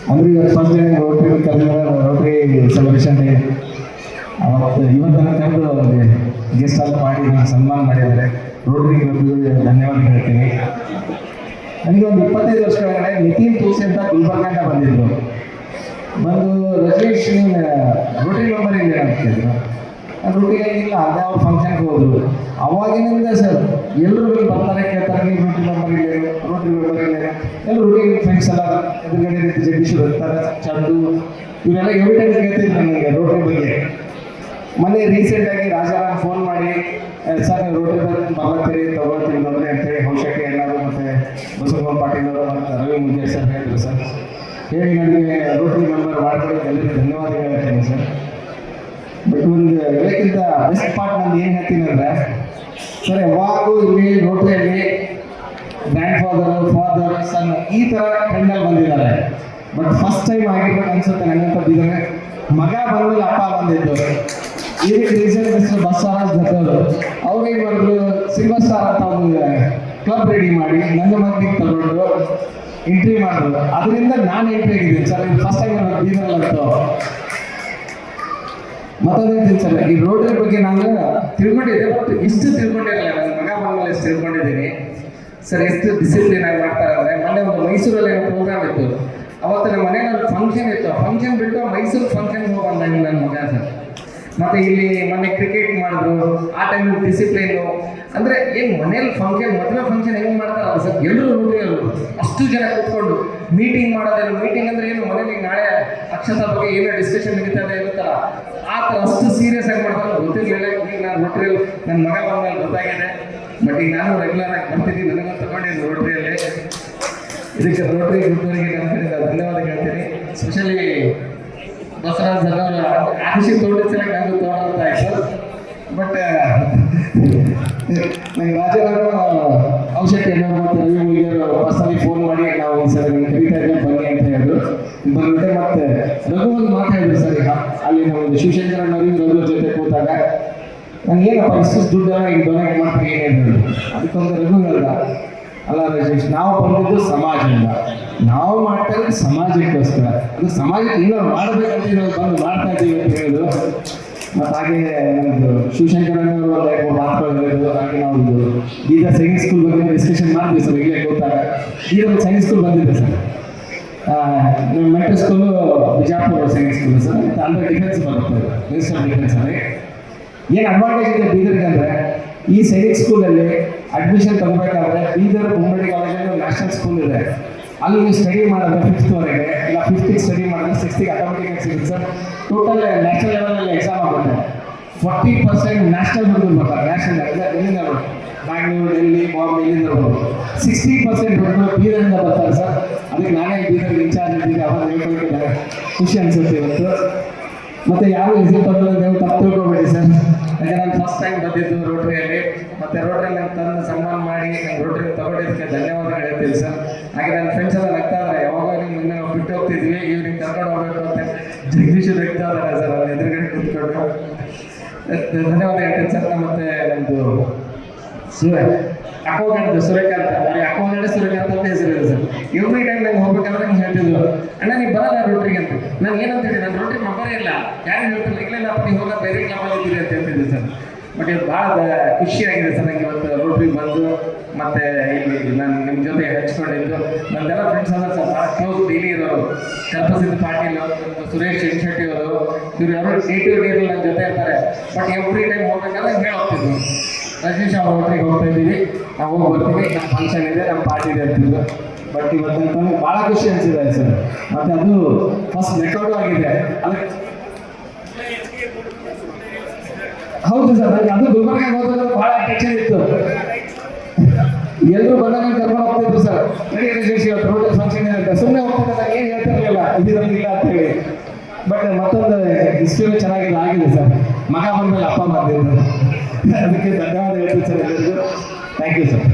ಅಂದ್ರೆ ಇವತ್ತು first day rotary rotary celebration day. ಅವತ್ತು ಇವತ್ತು ಕರೆದು ಗೆಸ್ಟ್ ಆಗಿ ಮಾಡಿ ಸನ್ಮಾನ ಮಾಡಿದ್ದಾರೆ. ರೋಟ್ರಿ ಕ್ಲಬ್ಗೆ ಧನ್ಯವಾದ ಹೇಳ್ತೀನಿ. ನನಗೆ ಒಂದು 25 ವರ್ಷ ಒಳಗಡೆ ನಿತಿನ್ ತೂಸಿ ಅಂತ ಗುಲ್ಬರ್ಗಂತ ಬಂದಿದ್ರು. ಬಂದು ರಜೇಶ್ ರೋಟ್ರಿ ಮೆಂಬರ್ ಇಲ್ಲ ಅಂತಿದ್ರು. ರೋಟಿಗೆ ಇಲ್ಲ, ಅದೇ ಅವ್ರ ಫಂಕ್ಷನ್ಗೆ ಹೋದ್ರು. ಅವಾಗಿನಿಂದ ಸರ್ ಎಲ್ಲರೂ ಬರ್ತಾರೆ, ಕೇಳ್ತಾರೆ, ನೀವು ರೋಟ್ರಿ ಮೆಂಬರ್ ಇಲ್ಲ, ರೋಟ್ರಿ ಮೆಂಬರ್ ಇಲ್ಲ. ಎಲ್ಲರೂ ರೋಟಿ ಫ್ರೆಂಡ್ಸ್ ಎಲ್ಲ ಎದುರುಗಡೆ ರೀತಿ ಜಗದೀಶ್ ಬರ್ತಾರೆ, ಚಂದು ಇವರೆಲ್ಲ ಎವ್ರಿ ಟೈಮ್ ಕೇಳ್ತಿದ್ರು ನನಗೆ ರೋಟ್ರಿ ಬಗ್ಗೆ. ಮೊನ್ನೆ ರೀಸೆಂಟಾಗಿ ರಾಜಾರಾಮ್ ಫೋನ್ ಮಾಡಿ ಸರ್ ರೋಟ್ರಿ ಬರ್ಲತ್ತೀರಿ ತಗೊಳ್ತೀವಿ ನೋಡ್ರಿ ಅಂತೇಳಿ ಔಷಧಿ ಎಲ್ಲರೂ ಮತ್ತು ಬಸವರಾಮ ಪಾಟೀಲ್ ಅವರು ಮತ್ತು ರವಿ ಮುಂಜೆ ಸರ್ ಹೇಳಿದ್ರು ಸರ್. ಹೇಳಿ ನನಗೆ ರೋಟ್ರಿ ಮೆಂಬರ್ ಮಾಡ್ಕೊಳ್ಳಿ ಎಲ್ಲರಿಗೂ ಧನ್ಯವಾದ ಹೇಳ್ತೀನಿ ಸರ್. ಬಟ್ ಒಂದು ಇದಕ್ಕಿಂತ ಬೆಸ್ಟ್ ಪಾರ್ಟ್ ನಾನು ಏನು ಹೇಳ್ತೀನಿ ಅಂದರೆ ಸರ್, ಯಾವಾಗೂ ಇಲ್ಲಿ ರೋಟ್ರಿಯಲ್ಲಿ ಗ್ರ್ಯಾಂಡ್ ಫಾದರ್ ಸನ್ ಈ ಥರ ಟ್ರೆಂಡಲ್ಲಿ ಬಂದಿದ್ದಾರೆ. ಬಟ್ ಫಸ್ಟ್ ಟೈಮ್ ಆಗಿರ್ಬೇಕು ಅನ್ಸುತ್ತೆ ನನಗಂತ ಬಿದ್ದರೆ ಮಗ ಬಂದ್ಮೇಲೆ ಅಪ್ಪ ಬಂದಿದ್ದು. ಇದಕ್ಕೆ ರೀಸನ್ ಮಿಸ್ಟರ್ ಬಸವರಾಜ್ ದತ್ತವರು ಅವ್ರೇನು ಮಾಡಿದ್ರು, ಸಿಲ್ವರ್ ಸ್ಟಾರ್ ಅಂತ ಒಂದು ಕ್ಲಬ್ ರೆಡಿ ಮಾಡಿ ನನ್ನ ಮಗನಿಗೆ ತಗೊಂಡು ಎಂಟ್ರಿ ಮಾಡಿದ್ರು. ಅದರಿಂದ ನಾನು ಎಂಟ್ರಿ ಆಗಿದ್ದೀನಿ ಸರ್. ಇದು ಫಸ್ಟ್ ಟೈಮ್ ನಾನು ಬೀದರ್ಲಂತು ಮತ್ತೊಂದು ಸರ್, ಈ ರೋಡ್ರಿ ಬಗ್ಗೆ ನಾನು ತಿಳ್ಕೊಂಡಿದ್ದೆ, ಬಟ್ ಇಷ್ಟು ತಿಳ್ಕೊಂಡಿರಲ್ಲ. ನನ್ನ ಮಗ ಬಂದ್ಮೇಲೆ ಎಷ್ಟು ತಿಳ್ಕೊಂಡಿದ್ದೀನಿ ಸರ್. ಎಷ್ಟು ಡಿಸಿಪ್ಲಿನ್ ಆಗಿ ಮಾಡ್ತಾರೆ ಅಂದರೆ, ಮೊನ್ನೆ ಒಂದು ಮೈಸೂರಲ್ಲಿ ಏನೋ ಪ್ರೋಗ್ರಾಮ್ ಇತ್ತು. ಅವತ್ತು ನಮ್ಮ ಮನೇಲಿ ಒಂದು ಫಂಕ್ಷನ್ ಇತ್ತು. ಫಂಕ್ಷನ್ ಬಿಟ್ಟು ಮೈಸೂರು ಫಂಕ್ಷನ್ಗೆ ಹೋಗೋಣ ನನ್ನ ಮಗ ಸರ್. ಮತ್ತು ಇಲ್ಲಿ ಮೊನ್ನೆ ಕ್ರಿಕೆಟ್ ಮಾಡಿದ್ರು. ಆ ಟೈಮಲ್ಲಿ ಡಿಸಿಪ್ಲಿನು ಅಂದರೆ ಏನು ಮನೇಲಿ ಫಂಕ್ಷನ್, ಮದುವೆ ಫಂಕ್ಷನ್ ಹೆಂಗೆ ಮಾಡ್ತಾರಲ್ಲ ಸರ್, ಎಲ್ಲರೂ ರೋಟಿಯವರು ಅಷ್ಟು ಜನ ಕೂತ್ಕೊಂಡು ಮೀಟಿಂಗ್ ಮಾಡೋದೇನು. ಮೀಟಿಂಗ್ ಅಂದರೆ ಏನು, ಮನೇಲಿ ನಾಳೆ ಅಕ್ಷತಾ ಬಗ್ಗೆ ಏನೋ ಡಿಸ್ಕಷನ್ ನಡೀತದೆ ಇರುತ್ತಲ್ಲ, ಆ ಥರ ಅಷ್ಟು ಸೀರಿಯಸ್ ಆಗಿ ಮಾಡ್ತಾರೆ. ಗೊತ್ತಿರಲಿಲ್ಲ. ಈಗ ನಾನು ರೋಟ್ರಿಯಲ್ಲಿ ನನ್ನ ಮಗ ಬಂದಾಗ ಗೊತ್ತಾಗಿದೆ. ಬಟ್ ಈಗ ನಾನು ರೆಗ್ಯುಲರ್ ಆಗಿ ಬರ್ತಿದ್ದೀನಿ, ನನಗೂ ತಗೊಂಡಿದ್ದೀನಿ ರೋಟ್ರಿಯಲ್ಲಿ. ಇದಕ್ಕೆ ರೋಟ್ರಿ ಗ್ರೂಪ್ವರಿಗೆ ನನ್ನ ಕಡೆಯಿಂದ ಧನ್ಯವಾದ ಹೇಳ್ತೀನಿ. ಸ್ಪೆಷಲಿ ಬಸವರಾಜ್ ಸರ್ ಅವರು ಆಶಿ ತೋಡಿಸಲಿಕ್ಕೆ ಆಗುತ್ತೆ ಅಂತ ಆಯಿತು. ಬಟ್ ನನಗೆ ರಾಜಾರಾಮ ಔಷಧಿ ಎಲ್ಲರೂ ಮತ್ತು ರವಿ ಮುಗಿಯರು ಪರ್ಸನಲಿ ಫೋನ್ ಮಾಡಿ ನಾವು ಸರ್ ಕರೀತಾ ಇದ್ದೆ ಬನ್ನಿ ಅಂತ ಹೇಳಿದ್ರು. ಬಂದ್ಬಿಟ್ಟೆ ಮತ್ತೆ ರಘು ಒಂದು ಮಾತಾಡಿದ್ರು ಸರ್. ಅಲ್ಲಿ ನಾವು ಶಿವಶಂಕರಣ್ಣವ್ರಿಗೆ ರಘು ಜೊತೆ ಕೂತಾಗ ನಂಗೆ ಏನಪ್ಪ ಇಷ್ಟು ದುಡ್ಡೆಲ್ಲ ಈಗ ಡೊನೇಟ್ ಮಾಡ್ತೀವಿ ಏನು ಹೇಳಿದ್ರು. ಅದಕ್ಕೊಂದು ರಘು ಹೇಳ್ದ, ಅಲ್ಲ ರಾಜೇಶ್, ನಾವು ಬಂದಿದ್ದು ಸಮಾಜದಿಂದ, ನಾವು ಮಾಡ್ತಾ ಇರೋದು ಸಮಾಜಕ್ಕೋಸ್ಕರ, ಅದು ಸಮಾಜಕ್ಕೆ ಏನೋ ಮಾಡಬೇಕಂತ ನಾವು ಬಂದು ಮಾಡ್ತಾ ಇದ್ದೀವಿ ಅಂತ ಹೇಳಿದ್ರು. ಮತ್ತು ಹಾಗೆ ನಮ್ಮದು ಶಿವಶಂಕರಣ್ಣವರು ಒಂದು 2-3 ಮಾತುಗಳು ಹೇಳಿದ್ರು. ಹಾಗೆ ನಾವು ಬೀದರ್ ಸೈನ್ಸ್ ಸ್ಕೂಲ್ ಬಗ್ಗೆ ಡಿಸ್ಕಷನ್ ಮಾಡಿದ್ವಿ ಸರ್. ಇಲ್ಲೇ ಗೊತ್ತಾಗ ಬೀದರ್ ಸೈನ್ಸ್ ಸ್ಕೂಲ್ ಬಂದಿದೆ ಸರ್. ನಮ್ಮ mental school Bijapur science school sir. ಮತ್ತು ಅಂಡರ್ ಡಿಫೆನ್ಸ್ ಬರುತ್ತೆ, ಮಿನಿಸ್ಟರ್ ಆಫ್ ಡಿಫೆನ್ಸ್ ಅಲ್ಲಿ. ಏನು ಅಡ್ವಾಂಟೇಜ್ ಇದೆ ಬೀದರ್ಗೆ ಅಂದರೆ, ಈ ಸೈನಿಕ್ ಸ್ಕೂಲಲ್ಲಿ ಅಡ್ಮಿಷನ್ ತಗೋಬೇಕಾದ್ರೆ ಬೀದರ್ ಗುಮ್ಮಡಿ ಕಾಲೇಜಲ್ಲಿ ನ್ಯಾಷನಲ್ ಸ್ಕೂಲ್ ಇದೆ. ಅಲ್ಲಿ ನೀವು ಸ್ಟಡಿ ಮಾಡಿದ್ರೆ 5th ಇಲ್ಲ 5th ಸ್ಟಡಿ ಮಾಡಿದ್ರೆ 6th ಆಟೋಮೆಟಿಕ್ ಸಿಗುತ್ತೆ ಸರ್. ಟೋಟಲ್ ನ್ಯಾಷನಲ್ ಲೆವೆಲಲ್ಲಿ ಎಕ್ಸಾಮ್ ಆಗುತ್ತೆ. 40% ನ್ಯಾಷನಲ್ ಹುಡುಗರು ಬರ್ತಾರೆ. ನ್ಯಾಷನಲ್ ಎಲ್ಲಿಂದ ಬರ್ತಾರೆ, ಬ್ಯಾಂಗ್ಳೂರು, ಡೆಲ್ಲಿ, ಬಾಂಬೆ, ಇಲ್ಲಿಂದ ಬರ್ಬೋದು. 60% ಹುಡುಗರು ಬೀದರಿಂದ ಬರ್ತಾರೆ ಸರ್. ಅದಕ್ಕೆ ನಾನೇ ಬೀದರ್ಗೆ ಇನ್ಚಾರ್ಜ್ ಇದ್ದೀನಿ. ಅವಾಗ ಹೇಳ್ಕೊಳ್ತಿದ್ದಾರೆ, ಖುಷಿ ಅನಿಸುತ್ತೆ ಇವತ್ತು. ಮತ್ತು ಯಾರು ಹೆಸರು ತಗೊಳ್ಳೋದು ನೀವು ತಪ್ಪು ತಿಳ್ಕೊಬೇಡಿ ಸರ್. ಯಾಕಂದ್ರೆ ನಾನು ಫಸ್ಟ್ ಟೈಮ್ ಬಂದಿದ್ದು ರೋಟ್ರಿಯಲ್ಲಿ. ಮತ್ತು ರೋಟ್ರಿಯಲ್ಲಿ ನಾನು ತಂದು ಸನ್ಮಾನ ಮಾಡಿ ನಾನು ರೋಟ್ರಿ ತಗೊಂಡಿದ್ದಕ್ಕೆ ಧನ್ಯವಾದ ಹೇಳ್ತೀನಿ ಸರ್. ಹಾಗೆ ನನ್ನ ಫ್ರೆಂಡ್ಸ್ ಎಲ್ಲ ನಗ್ತಾ ಇದ್ದಾರೆ, ಯಾವಾಗ ನಿಮ್ಮನ್ನ ನಾವು ಬಿಟ್ಟು ಹೋಗ್ತಿದ್ವಿ, ಇವ್ರಿಗೆ ಕರ್ಕೊಂಡು ಹೋಗ್ಬೇಕು ಅಂತ ಜಗದೀಶ್ ನಗ್ತಾ ಇದ್ದಾರೆ ಸರ್. ಅಲ್ಲಿ ಎದುರುಗಡೆ ಕೂತ್ಕೊಂಡು ಧನ್ಯವಾದ ಹೇಳ್ತೀನಿ ಸರ್. ಮತ್ತು ನಮ್ಮದು ಅಕ್ವಾಗಂಡು ಸೂರ್ಯಕಾಂತ, ಅವ್ರಿಗೆ ಅಕ್ವಾಗಂಡೆ ಸೂರ್ಯಕಾಂತ ಅಂತ ಹೆಸರಿದೆ ಸರ್. ಎವ್ರಿ ಟೈಮ್ ನಂಗೆ ಹೋಗ್ಬೇಕಂದ್ರೆ ನಂಗೆ ಹೇಳ್ತಿದ್ರು, ಅಣ್ಣ ನೀವು ಬರಲ್ಲ ರೋಟ್ರಿಗೆ ಅಂತ. ನಾನು ಏನಂತ ಹೇಳಿ, ನಾನು ರೋಟ್ರಿ ನಂಬರೇ ಇಲ್ಲ, ಯಾರು ಹೇಳ್ತಿಲ್ಲ, ಇಲ್ಲ ನೀವು ಹೋಗ ಬೇರೆ ಕ್ಲಬಲ್ಲಿ ಇದ್ದೀರಿ ಅಂತ ಹೇಳ್ತಿದ್ದೆ ಸರ್. ಬಟ್ ಇದು ಭಾಳ ಖುಷಿಯಾಗಿದೆ ಸರ್ ನನಗೆ ಇವತ್ತು ರೋಟ್ರಿಗೆ ಬಂದು. ಮತ್ತು ಇಲ್ಲಿ ನಾನು ನಿಮ್ಮ ಜೊತೆ ಹಚ್ಕೊಂಡಿದ್ದು ನನ್ನೆಲ್ಲ ಫ್ರೆಂಡ್ಸ್ ಅದ ಸರ್, ಭಾಳ ಕ್ಲೋಸ್ ಡೈಲಿ ಇರೋರು. ಕಲ್ಪಸಿದ್ದ ಪಾಟೀಲ್, ಸುರೇಶ್ ಶೆಟ್ಟಿ ಅವರು, ಇವ್ರು ಯಾರು ಡೇ ಟು ಡೇ ನನ್ನ ಜೊತೆ ಇರ್ತಾರೆ. ಬಟ್ ಎವ್ರಿ ಟೈಮ್ ಹೋಗ್ಬೇಕಾದ್ರೆ ಹೇಳಿ ಹೋಗ್ತಿದ್ರು, ರಾಜೇಶ್ ಅವ್ರ ರೋಟ್ರಿಗೆ ಹೋಗ್ತಾ ಇದ್ದೀವಿ, ನಾವು ಹೋಗಿ ಬರ್ತೀವಿ, ನಮ್ಮ ಫಂಕ್ಷನ್ ಇದೆ, ನಮ್ಮ ಪಾರ್ಟಿ ಇದೆ ಅಂತಿದ್ದು. ಬಟ್ ಇವತ್ತು ಭಾಳ ಖುಷಿ ಅನಿಸಿದೆ ಸರ್. ಮತ್ತು ಅದು ಫಸ್ಟ್ ರೆಕಾರ್ಡು ಆಗಿದೆ. ಅದಕ್ಕೆ ಹೌದು ಸರ್, ನನಗೆ ಅದು ಗುಲ್ಬರ್ಗಾಗ ಹೋದಾಗ ಭಾಳ ಟೆನ್ಷನ್ ಇತ್ತು. ಎಲ್ಲರೂ ಬಂದಾಗ ಕರ್ಕೊಂಡು ಹೋಗ್ತಿದ್ರು ಸರ್. ನಡಿ ರಾಜೇಶ್ ಇವತ್ತು ರೋಟಲ್ ಫಂಕ್ಷನ್ ಇದೆ ಅಂತ ಸುಮ್ಮನೆ ಹೋಗ್ತಿದ್ದಾಗ ಏನು ಹೇಳ್ತಿರ್ಲಿಲ್ಲ, ಇದಿರಲಿಲ್ಲ ಅಂತ ಹೇಳಿ. ಬಟ್ ಮತ್ತೊಂದು ಹಿಸ್ಟ್ರಿ ಚೆನ್ನಾಗಿಲ್ಲ ಆಗಿದೆ ಸರ್. ಮಗ ಬಂದಮೇಲೆ ಅಪ್ಪ ಬಂದಿದ್ದು, ಅದಕ್ಕೆ ಧನ್ಯವಾದ ಹೇಳ್ತೀನಿ ಸರ್ ಎಲ್ಲರಿಗೂ. Thank you sir.